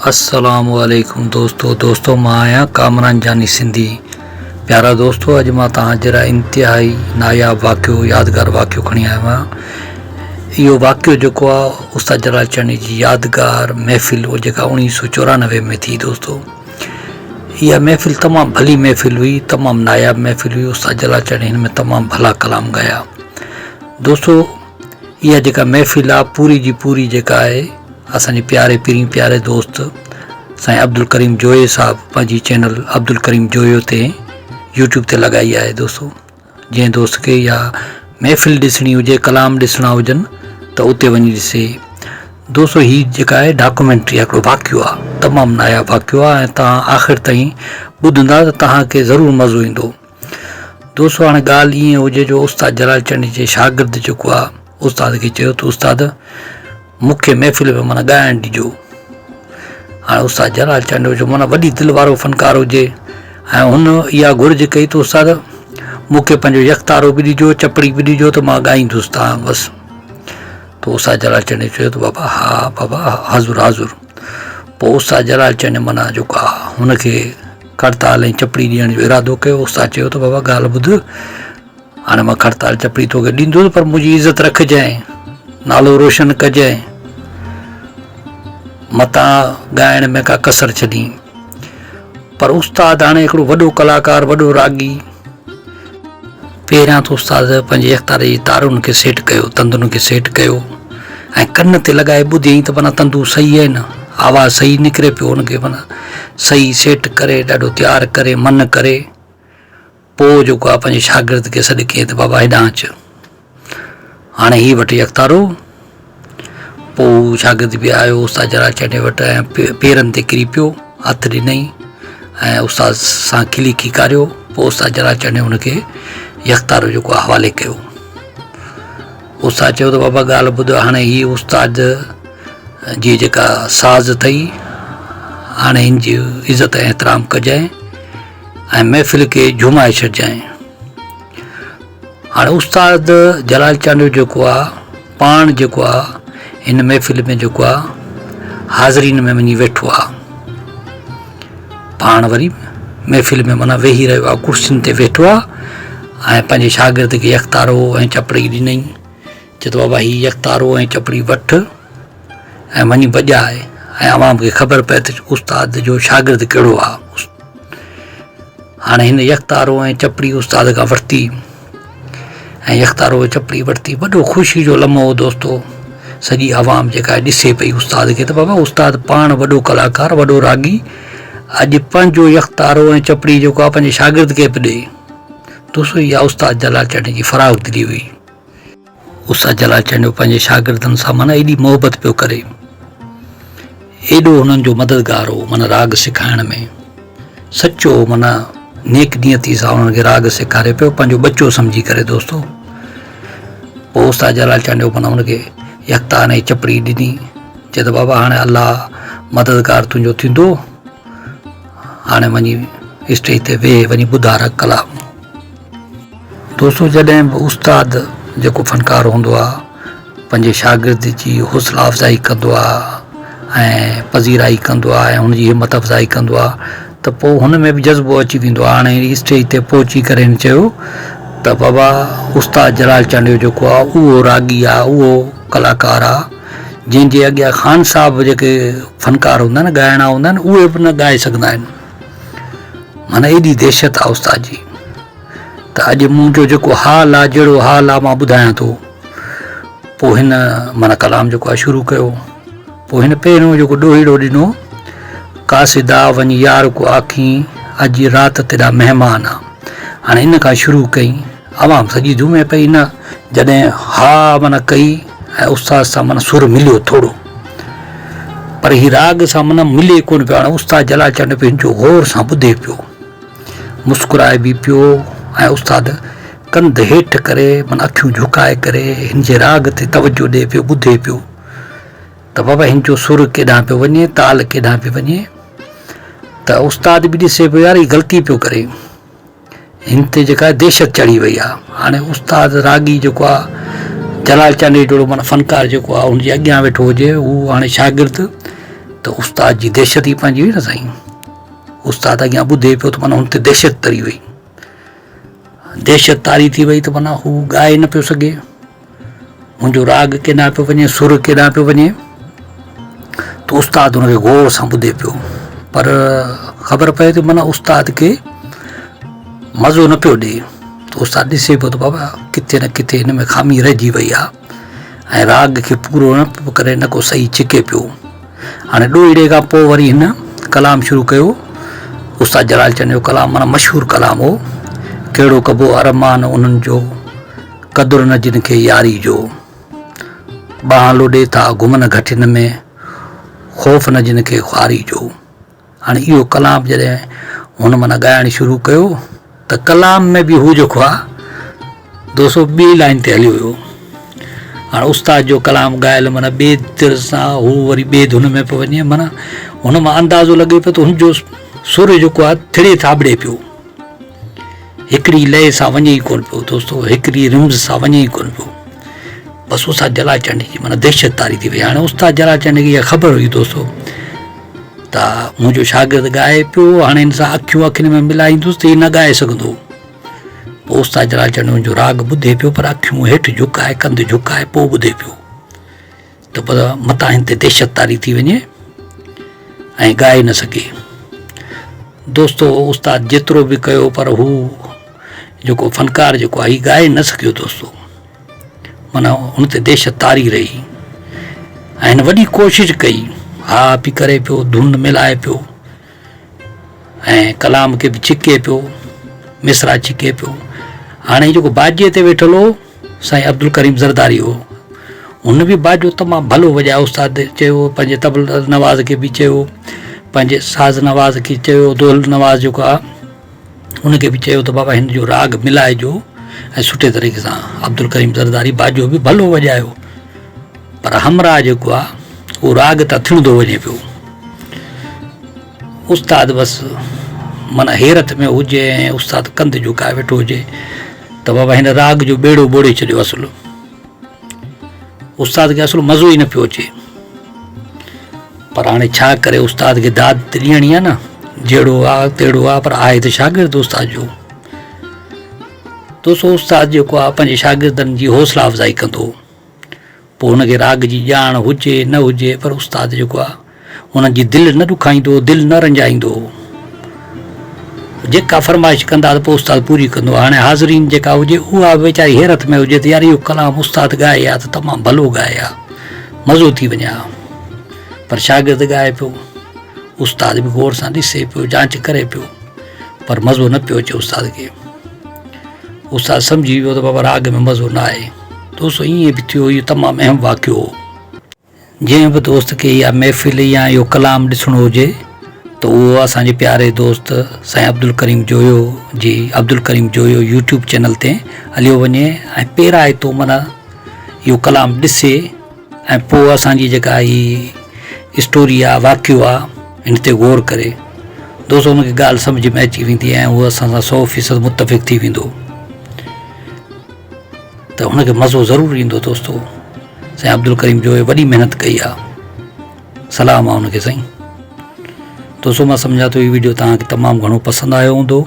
अस्सलाम वालेकुम दोस्तों मां आहियां कामरान जानी सिंधी। प्यारा दोस्तों, अॼु मां तव्हां जे लाइ इंतिहाई नायाब वाक़ियो यादगार वाक़ियो खणी आयो आहियां। इहो वाक़ियो जेको आहे उस्ताद जलाल चंद जी यादगार महफ़िल हो जेका 1994 में थी। दोस्तों, इहा महफ़िल तमामु भली महफ़िल हुई, तमामु नायाब महफ़िल हुई। उस्ताद जलाल चंद हिन में तमामु भला कलाम ॻाया। दोस्तों, इहा जेका महफ़िल आहे पूरी जी पूरी जेका आहे असांजे प्यारे दोस्त साईं अब्दुल करीम जोए साहब पंहिंजी चैनल अब्दुल करीम जोयो ते यूट्यूब ते लॻाई आहे। दोस्तों, जंहिं दोस्त खे इहा महफ़िल ॾिसणी हुजे, कलाम ॾिसणा हुजनि त उते वञी ॾिसे। दोस्तों, हीअ जेका आहे डॉक्यूमेंट्री हिकिड़ो वाक़ियो आहे, तमामु नायाब वाक़ियो आहे ऐं तव्हां आख़िर ताईं ॿुधंदा त तव्हांखे ज़रूरु मज़ो ईंदो। दोस्तों, हाणे ॻाल्हि ईअं हुजे जो उस्ताद जलाल चंद जे शागिर्द जेको आहे उस्ताद खे चयो त उस्ताद मूंखे महफ़िल में माना ॻाइणु ॾिजो। हाणे उस्ताद जलाल चंद जो माना वॾी दिलि वारो फ़नकार हुजे ऐं हुन इहा घुर्ज कई त उस्ताद मूंखे पंहिंजो यकतारो बि ॾिजो, चपड़ी बि ॾिजो त मां ॻाईंदुसि तव्हां बसि। त उस्ताद जलाल चंद चयो त बाबा हा बाबा हाज़ुर। पोइ उस्ताद जलाल चंद माना जेको आहे हुनखे खड़ताल ऐं चपड़ी ॾियण जो इरादो कयो। उस्ताद चयो त बाबा ॻाल्हि ॿुध, हाणे मां खड़ताल चपड़ी तोखे ॾींदुसि, पर मुंहिंजी इज़त रखजांइ, नालो रोशन कजांइ, मतां ॻाइण में का कसर छॾी। पर उस्ताद हाणे हिकिड़ो वॾो कलाकार, वॾो रागी, पहिरियां त उस्ताद पंहिंजे यकतारे जी तारुनि खे सेट कयो, तंदुनि खे सेट कयो ऐं कन ते लॻाए ॿुधई त माना तंदू सही आहे न, आवाज़ु सही निकिरे पियो, हुनखे माना सही सेट करे ॾाढो तयारु करे मन करे पोइ जेको आहे पंहिंजे शागिर्द खे सॾु कयईं त बाबा हेॾां अचु, हाणे हीअ वटि यकतारो। पोइ शागिर्द बि आयो उस्ताद जलाल चंद वटि ऐं पेरनि ते किरी पियो, हथु ॾिनई ऐं उस्ताद सां खिली खिकारियो। पोइ उस्ताद जलाल चंद हुनखे यकतारो जेको आहे हवाले कयो। उस्ताद चयो त बाबा ॻाल्हि ॿुध, हाणे हीअ उस्ताद जी जेका साज़ अथई, हाणे हिन जी इज़त ऐं एतिराम कजांइ ऐं महफ़िल खे झुमाए छॾिजांइ। हाणे उस्ताद जलाल चंद जेको आहे पाण जेको आहे हिन महफ़िल में जेको आहे हाज़रीन में वञी वेठो आहे, पाण वरी महफ़िल में माना वेही रहियो आहे, कुर्सियुनि ते वेठो आहे ऐं पंहिंजे शागिर्द खे यकतारो ऐं चपड़ी ॾिनई। चए त बाबा हीअ यकतारो ऐं चपड़ी वठि ऐं वञी बजाए ऐं आवाम खे ख़बर पए त उस्ताद जो शागिर्द कहिड़ो आहे। हाणे हिन यकतारो ऐं चपड़ी उस्ताद खां वरिती ऐं यकतारो ऐं चपड़ी वरिती, वॾो ख़ुशी जो लम्हो हो। दोस्तों, सॼी आवाम जेका आहे ॾिसे पई उस्ताद खे त बाबा उस्ताद पाण वॾो कलाकार, वॾो रागी, अॼु पंहिंजो यकतारो ऐं चपड़ी जेको आहे पंहिंजे शागिर्द खे पियो ॾे। दोस्तों, इहा उस्ताद जलाल चंद जी फ़राग़ दिली हुई। उस्ताद जलाल चंद पंहिंजे शागिर्दनि सां माना एॾी मोहबत पियो करे, एॾो हुननि जो मददगार हो माना राग सेखारण में, सचो माना नेक नियती सां हुननि खे राग सेखारे पियो, पंहिंजो बच्चो सम्झी करे। दोस्तों, पोइ उस्ताद जलाल चंद माना हुनखे यकतार ऐं चपड़ी ॾिनी। चए त बाबा हाणे अलाह मददगार तुंहिंजो थींदो, हाणे वञी स्टेज ते वेह, वञी ॿुधार कलाम। दोस्तों, जॾहिं बि उस्ताद जेको फ़नकार हूंदो आहे पंहिंजे शागिर्द जी हौसला अफ़ज़ाई कंदो आहे ऐं पज़ीराई कंदो आहे ऐं हुनजी हिमत अफ़ज़ाई कंदो आहे त पोइ हुन में बि जज़्बो अची वेंदो आहे। हाणे स्टेज ते पहुची करे हिन चयो त बाबा उस्ताद जलाल चंद जेको आहे उहो रागी आहे, उहो कलाकार आहे जंहिंजे अॻियां ख़ान साहब जेके फ़नकार हूंदा आहिनि, ॻाइणा हूंदा आहिनि, उहे बि न ॻाए सघंदा आहिनि। माना एॾी दहशत आहे उस्ताद जी। त अॼु मुंहिंजो जेको हाल आहे, जहिड़ो हाल आहे मां ॿुधायां थो। पोइ हिन माना कलाम जेको आहे शुरू कयो। पोइ हिन पहिरियों जेको ॾोहीड़ो ॾिनो, कासिदा वञी यार को आखी अॼु राति तेरा महिमान आहे। हाणे इन खां शुरू कई, आवाम सॼी झूमे पई। हिन जॾहिं हा माना कई ऐं उस्ताद सां माना सुर मिलियो थोरो, पर हीअ राग सां माना मिले कोन पियो। हाणे उस्ताद जलाल चंद पंहिंजो गौर सां ॿुधे पियो, मुस्कुराए बि पियो ऐं उस्ताद कंध हेठि करे माना अखियूं झुकाए करे हिन जे राग ते तवजो ॾिए पियो, ॿुधे पियो त बाबा हिन जो सुर केॾांहुं पियो वञे, ताल केॾांहुं पियो वञे। त उस्ताद बि ॾिसे पियो यार हीअ ग़लती पियो करे, हिन ते जेका दहशत चढ़ी वई आहे। हाणे उस्ताद रागी जेको आहे जलाल चंद जहिड़ो माना फ़नकार जेको आहे हुनजे अॻियां वेठो हुजे, हू हाणे शागिर्द त त उस्ताद जी दहशत ई पंहिंजी हुई न साईं। उस्ताद अॻियां ॿुधे पियो त माना हुन ते दहशत तरी वई, दहशत तारी थी वई त माना हू ॻाए न पियो सघे। मुंहिंजो राग केॾांहुं पियो वञे, सुर केॾांहुं पियो वञे, त उस्ताद हुनखे गौर सां ॿुधे पियो। पर ख़बर पए थी माना उस्ताद खे मज़ो न पियो ॾे। त उस्ताद ॾिसे पियो त बाबा किथे न किथे हिन में ख़ामी रहिजी वई आहे ऐं राग खे पूरो न पियो करे, न को सही छिके पियो। हाणे ॾोहीड़े खां पोइ वरी हिन कलाम शुरू कयो। उस्ताद जलाल चंद जो कलाम माना मशहूरु कलाम हो। कहिड़ो कबो अरमान उन्हनि जो, क़दुरु न जिन खे यारी जो, ॿांह लोॾे था घुमनि घटि हिन में, ख़ौफ़ न जिन खे ख़्वारी जो। हाणे इहो कलाम जॾहिं हुन माना ॻाइणु शुरू कयो त कलाम में बि हू जेको आहे 202 लाइन ते हलियो हुयो। हाणे उस्ताद जो कलाम ॻायल माना ॿिए तिर सां हू वरी ॿिए धुन में पियो वञे, माना हुन मां अंदाज़ो लॻे पियो त हुनजो सुर जेको आहे थिड़े थाबड़े पियो, हिकिड़ी लय सां वञे ई कोन पियो दोस्तो, हिकिड़ी रिम्ज़ सां वञे ई कोन पियो। बसि उस्ताद जलाल चंद जी माना दहशत तारी थी वई। हाणे उस्ताद जलाल चंद खे इहा ख़बर हुई दोस्तो त मुंहिंजो शागिर्द ॻाए पियो, हाणे हिन सां अखियूं अखियुनि में मिलाईंदुसि त हीउ न ॻाए सघंदो। पोइ उस्ताद जलाल चंद मुंहिंजो राग ॿुधे पियो, पर अखियूं हेठि झुकाए, कंधु झुकाए पोइ ॿुधे पियो त पर मथां हिन ते दहशत तारी थी वञे ऐं ॻाए न सघे। दोस्तो उस्ताद जेतिरो बि कयो पर हू जेको फ़नकार जेको आहे हीउ ॻाए न सघियो दोस्तो, माना हुन ते दहशत तारी रही ऐं हिन वॾी कोशिशि कई, हा बि करे पियो, धुन मिलाए पियो ऐं कलाम खे बि छिके पियो, मिसरा छिके पियो। हाणे जेको बाजीअ ते वेठल हो साईं अब्दुल करीम ज़रदारी हो, हुन बि बाजो तमामु भलो वॼायो। उस्ताद चयो, पंहिंजे तबल नवाज़ खे बि चयो, पंहिंजे साज़ नवाज़ खे चयो, दोल नवाज़ जेको आहे उनखे बि चयो त बाबा हिन जो राग मिलाइजो ऐं सुठे तरीक़े सां। अब्दुल करीम ज़रदारी बाजो बि भलो वॼायो, पर हमरा जेको आहे उहो राग त थिणंदो वञे पियो। उस्ताद बसि माना हैरत में हुजे ऐं उस्ताद कंधु झुकाए वेठो हुजे त बाबा हिन राग जो ॿेड़ो ॿोड़े छॾियो। असुलु उस्ताद खे असुलु मज़ो ई न पियो अचे, पर हाणे छा करे, उस्ताद खे दाद त ॾियणी आहे न, जहिड़ो आहे तहिड़ो आहे, पर आहे त शागिर्द उस्ताद जो। दोस्तो उस्ताद जेको आहे पंहिंजे शागिर्दनि जी हौसला अफ़ज़ाई कंदो, पोइ हुनखे राग जी ॼाण हुजे न हुजे, पर उस्ताद जेको आहे हुननि जी दिलि न ॾुखाईंदो, दिलि न रंजाईंदो। जेका फरमाइश कंदा त पोइ उस्ताद पूरी कंदो। हाणे हाज़रीन जेका हुजे उहा वीचारी हैरत में हुजे त यार इहो कलाम उस्ताद ॻाए आहे त तमामु भलो ॻाए आहे, मज़ो थी वञे हा। पर शागिर्द ॻाए पियो, उस्ताद बि गौर सां ॾिसे पियो, जांच करे पियो, पर मज़ो न पियो अचे उस्ताद खे। उस्ताद सम्झी वियो त बाबा राग में मज़ो न आहे। दोस्तो ईअं बि थियो, इहो तमामु अहम वाक़ियो हो। जंहिं बि दोस्त खे इहा महफ़िल या इहो कलाम ॾिसणो हुजे त उहो असांजे प्यारे दोस्त साईं अब्दुल करीम जोयो जी अब्दुल करीम जोयो यूट्यूब चैनल ते हलियो वञे ऐं पहिरां माना इहो कलाम ॾिसे ऐं पोइ असांजी जेका हीअ स्टोरी आहे, वाक़ियो आहे, हिन ते गौर करे। दोस्तो हुनखे ॻाल्हि सम्झ में अची वेंदी ऐं उहो असां सां 100% मुतफ़िक़ थी वेंदो त हुनखे मज़ो ज़रूरु ईंदो। दोस्तो साईं अब्दुल करीम जोयो वॾी महिनत कई आहे, सलाम आहे हुनखे साईं। दोस्तो मां सम्झा थो हीअ वीडियो तव्हांखे तमामु घणो पसंदि आयो हूंदो।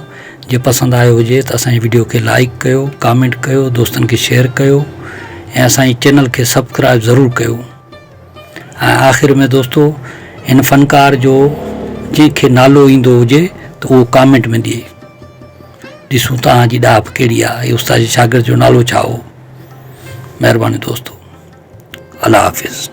जे पसंदि आयो हुजे त असांजी वीडियो खे लाइक कयो, कमेंट कयो, दोस्तनि खे शेयर कयो ऐं असांजे चैनल खे सब्सक्राइब ज़रूरु कयो। ऐं आख़िर में दोस्तो हिन फ़नकार जो जंहिंखे नालो ईंदो हुजे त उहो कमेंट में ॾिए, ॾिसूं तव्हांजी ॾाप कहिड़ी आहे, ऐं उस्ताद जे शागिर्द जो नालो छा हो। महिरबानी दोस्तो, अल्लाह हाफ़िज़।